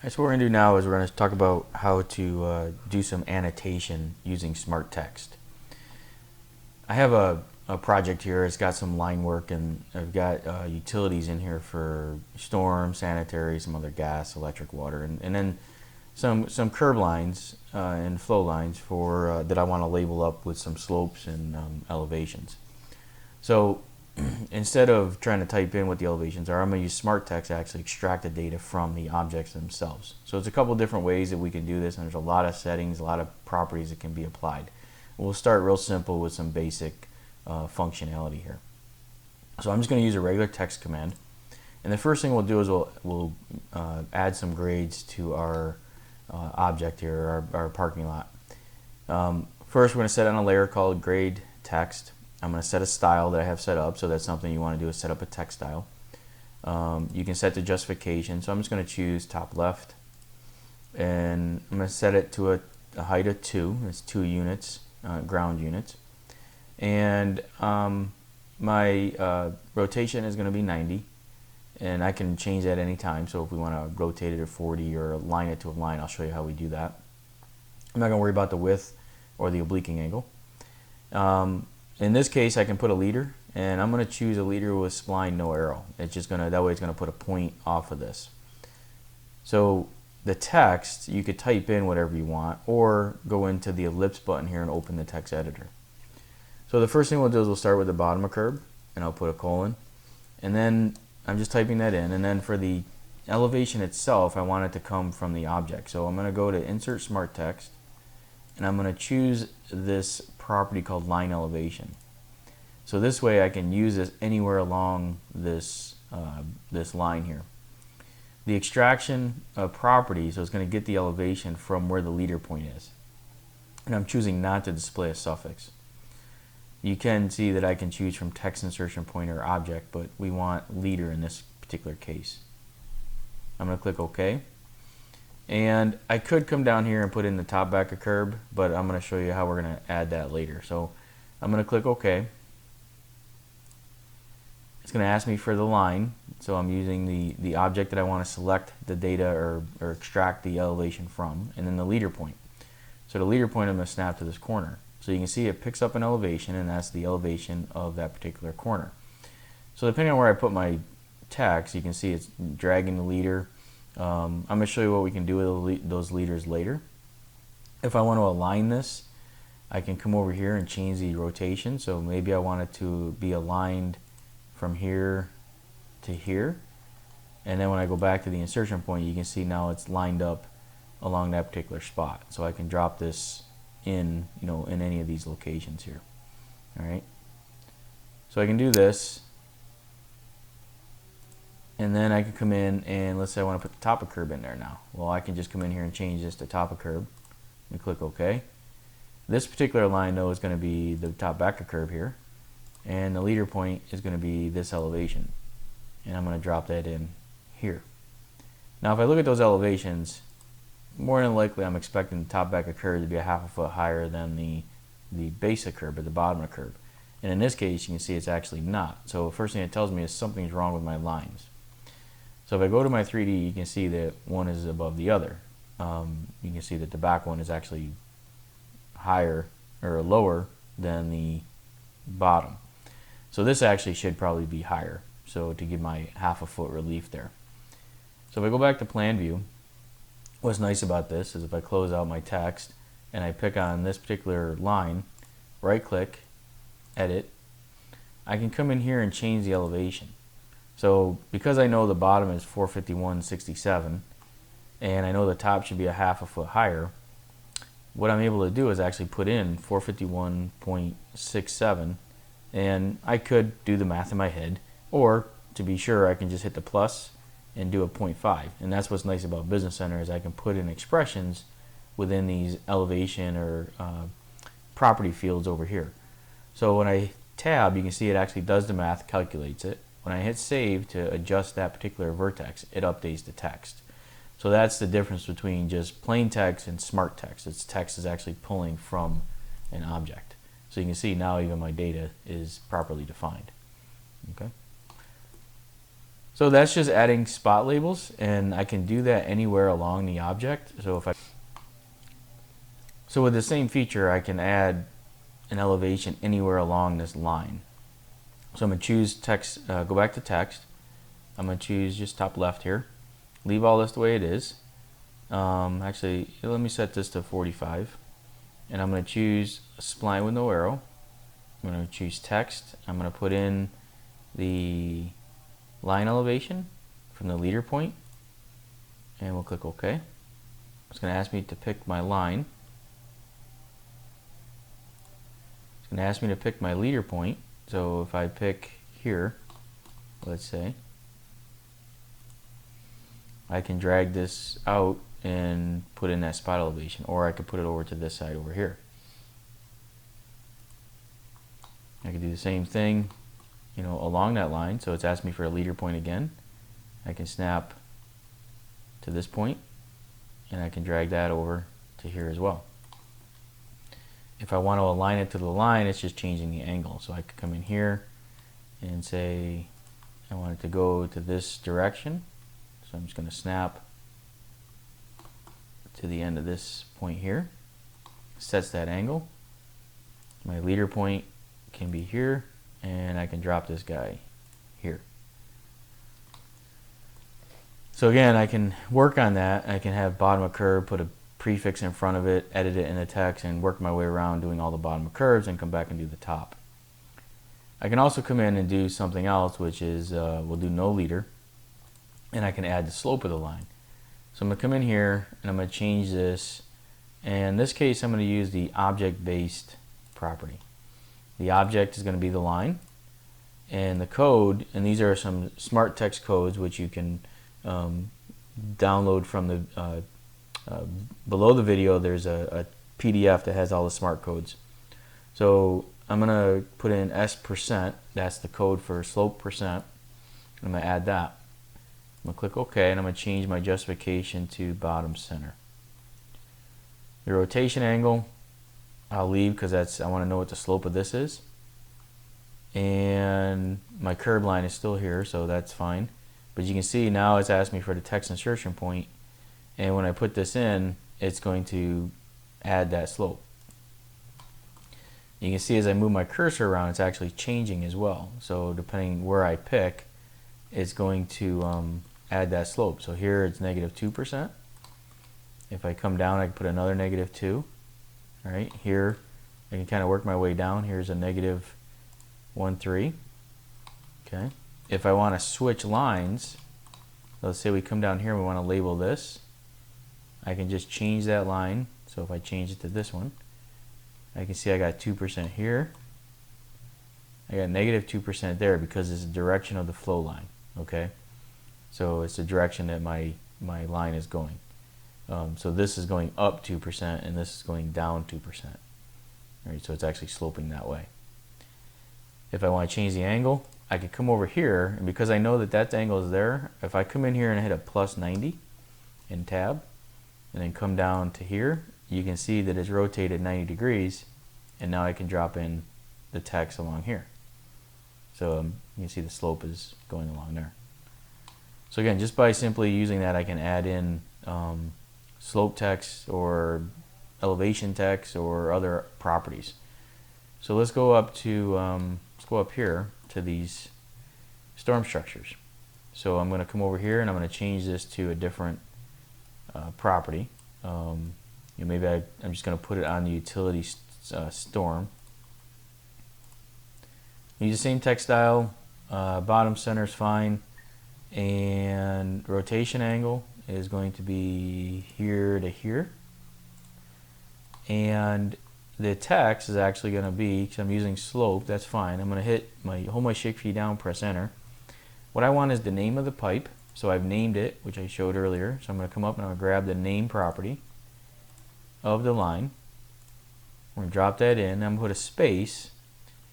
So what we're going to do now is we're going to talk about how to do some annotation using smart text. I have a project here. It's got some line work, and I've got utilities in here for storm, sanitary, some other gas, electric, water, and then some curb lines and flow lines for that I want to label up with some slopes and elevations. So instead of trying to type in what the elevations are, I'm going to use smart text to actually extract the data from the objects themselves. So it's a couple different ways that we can do this, and there's a lot of settings, a lot of properties that can be applied. We'll start real simple with some basic functionality here. So I'm just going to use a regular text command, and the first thing we'll do is we'll add some grades to our object here, our parking lot. First, we're going to set on a layer called grade text. I'm going to set a style that I have set up, so that's something you want to do is set up a text style. You can set the justification, so I'm just going to choose top left, and I'm going to set it to a height of 2. It's 2 units, ground units, and my rotation is going to be 90, and I can change that anytime. So if we want to rotate it at 40 or align it to a line, I'll show you how we do that. I'm not going to worry about the width or the obliquing angle. In this case, I can put a leader, and I'm going to choose a leader with spline, no arrow. It's just going to, that way it's going to put a point off of this. So the text, you could type in whatever you want, or go into the ellipse button here and open the text editor. So the first thing we'll do is we'll start with the bottom of curb, and I'll put a colon, and then I'm just typing that in, and then for the elevation itself, I want it to come from the object. So I'm going to go to Insert Smart Text, and I'm going to choose this property called line elevation. So this way I can use this anywhere along this this line here. The extraction property, so it's going to get the elevation from where the leader point is, and I'm choosing not to display a suffix. You can see that I can choose from text insertion point or object, but we want leader in this particular case. I'm going to click OK. And I could come down here and put in the top back of curb, but I'm going to show you how we're going to add that later. So I'm going to click OK. It's going to ask me for the line, so I'm using the object that I want to select the data or extract the elevation from, and then the leader point. So the leader point I'm going to snap to this corner. So you can see it picks up an elevation, and that's the elevation of that particular corner. So depending on where I put my text, you can see it's dragging the leader. I'm going to show you what we can do with those leaders later. If I want to align this, I can come over here and change the rotation. So maybe I want it to be aligned from here to here. And then when I go back to the insertion point, you can see now it's lined up along that particular spot. So I can drop this in, in any of these locations here. All right. So I can do this. And then I can come in and let's say I want to put the top of curb in there now. Well, I can just come in here and change this to top of curb and click OK. This particular line though is going to be the top back of curb here, and the leader point is going to be this elevation, and I'm going to drop that in here. Now if I look at those elevations, more than likely I'm expecting the top back of curb to be a half a foot higher than the base of curb at the bottom of curb, and in this case you can see it's actually not. So the first thing it tells me is something's wrong with my lines. So if I go to my 3D, you can see that one is above the other. You can see that the back one is actually higher or lower than the bottom. So this actually should probably be higher, so to give my half a foot relief there. So if I go back to plan view, what's nice about this is if I close out my text and I pick on this particular line, right click, edit, I can come in here and change the elevation. So because I know the bottom is 451.67 and I know the top should be a half a foot higher, what I'm able to do is actually put in 451.67, and I could do the math in my head, or to be sure I can just hit the plus and do a 0.5. And that's what's nice about Business Center is I can put in expressions within these elevation or property fields over here. So when I tab, you can see it actually does the math, calculates it. When I hit save to adjust that particular vertex, it updates the text. So that's the difference between just plain text and smart text. Its text is actually pulling from an object. So you can see now even my data is properly defined. Okay. So that's just adding spot labels, and I can do that anywhere along the object. So with the same feature, I can add an elevation anywhere along this line. So I'm going to choose text, go back to text. I'm going to choose just top left here. Leave all this the way it is. Actually, let me set this to 45. And I'm going to choose a spline with no arrow. I'm going to choose text. I'm going to put in the line elevation from the leader point. And we'll click OK. It's going to ask me to pick my line. It's going to ask me to pick my leader point. So if I pick here, let's say, I can drag this out and put in that spot elevation, or I could put it over to this side over here. I could do the same thing, you know, along that line. So it's asking me for a leader point again. I can snap to this point, and I can drag that over to here as well. If I want to align it to the line, it's just changing the angle. So I could come in here and say I want it to go to this direction. So I'm just going to snap to the end of this point here. Sets that angle. My leader point can be here, and I can drop this guy here. So again, I can work on that. I can have bottom of curve, put a prefix in front of it, edit it in the text, and work my way around doing all the bottom of curves and come back and do the top. I can also come in and do something else, which is we'll do no leader, and I can add the slope of the line. So I'm going to come in here and I'm going to change this, and in this case I'm going to use the object based property. The object is going to be the line, and the code, and these are some smart text codes which you can download from the below the video. There's a PDF that has all the smart codes. So I'm going to put in S%, that's the code for slope percent. I'm going to add that. I'm going to click OK, and I'm going to change my justification to bottom center. The rotation angle, I'll leave because I want to know what the slope of this is. And my curve line is still here, so that's fine. But you can see now it's asking me for the text insertion point. And when I put this in, it's going to add that slope. You can see as I move my cursor around, it's actually changing as well. So depending where I pick, it's going to add that slope. So here it's -2%. If I come down, I can put another -2. All right, here I can kind of work my way down. Here's a -1.3. Okay. If I want to switch lines, let's say we come down here and we want to label this, I can just change that line. So if I change it to this one, I can see I got 2% here. I got -2% there because it's the direction of the flow line. Okay, so it's the direction that my line is going. So this is going up 2% and this is going down 2%. All right, so it's actually sloping that way. If I want to change the angle, I could come over here, and because I know that that angle is there, if I come in here and hit a +90 in tab, and then come down to here, you can see that it's rotated 90 degrees, and now I can drop in the text along here. So you can see the slope is going along there. So again, just by simply using that, I can add in slope text or elevation text or other properties. So let's go up to here to these storm structures. So I'm going to come over here and I'm going to change this to a different property. Maybe I'm just going to put it on the utility storm. Use the same text style. Bottom center is fine, and rotation angle is going to be here to here, and the text is actually going to be, because I'm using slope, that's fine. I'm going to hold my shift key down, press enter. What I want is the name of the pipe, so I've named it, which I showed earlier. So I'm going to come up and I'm going to grab the name property of the line. I'm going to drop that in. I'm going to put a space,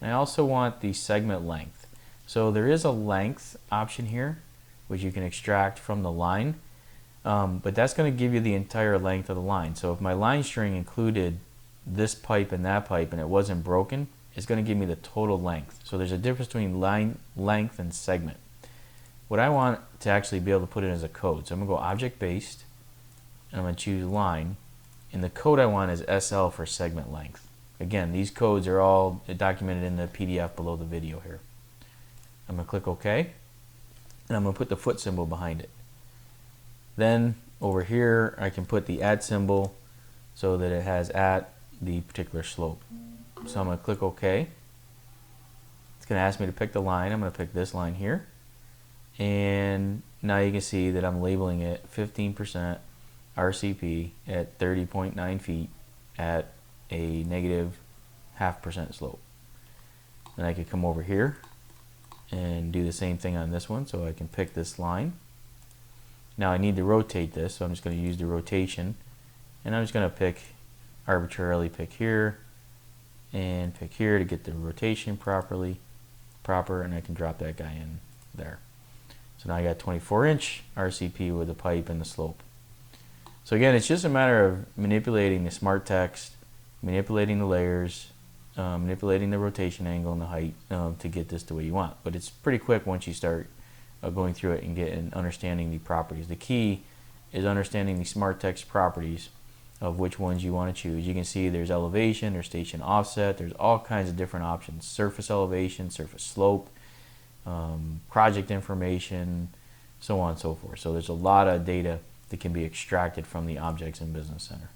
and I also want the segment length. So there is a length option here, which you can extract from the line, but that's going to give you the entire length of the line. So if my line string included this pipe and that pipe and it wasn't broken, it's going to give me the total length. So there's a difference between line length and segment. what I want to actually be able to put in as a code. So I'm going to go object based, and I'm going to choose line, and the code I want is SL for segment length. Again, these codes are all documented in the PDF below the video here. I'm going to click OK, and I'm going to put the foot symbol behind it. Then over here I can put the @ symbol so that it has at the particular slope. So I'm going to click OK. It's going to ask me to pick the line. I'm going to pick this line here, and now you can see that I'm labeling it 15% RCP at 30.9 feet at a -0.5% slope. And I could come over here and do the same thing on this one. So I can pick this line. Now I need to rotate this, so I'm just going to use the rotation, and I'm just going to arbitrarily pick here and pick here to get the rotation proper, and I can drop that guy in there. So now I got 24-inch RCP with the pipe and the slope. So again, it's just a matter of manipulating the smart text, manipulating the layers, manipulating the rotation angle and the height to get this the way you want. But it's pretty quick once you start going through it and understanding the properties. The key is understanding the smart text properties of which ones you want to choose. You can see there's elevation, there's station offset, there's all kinds of different options. Surface elevation, surface slope, project information, so on and so forth. So there's a lot of data that can be extracted from the objects in Business Center.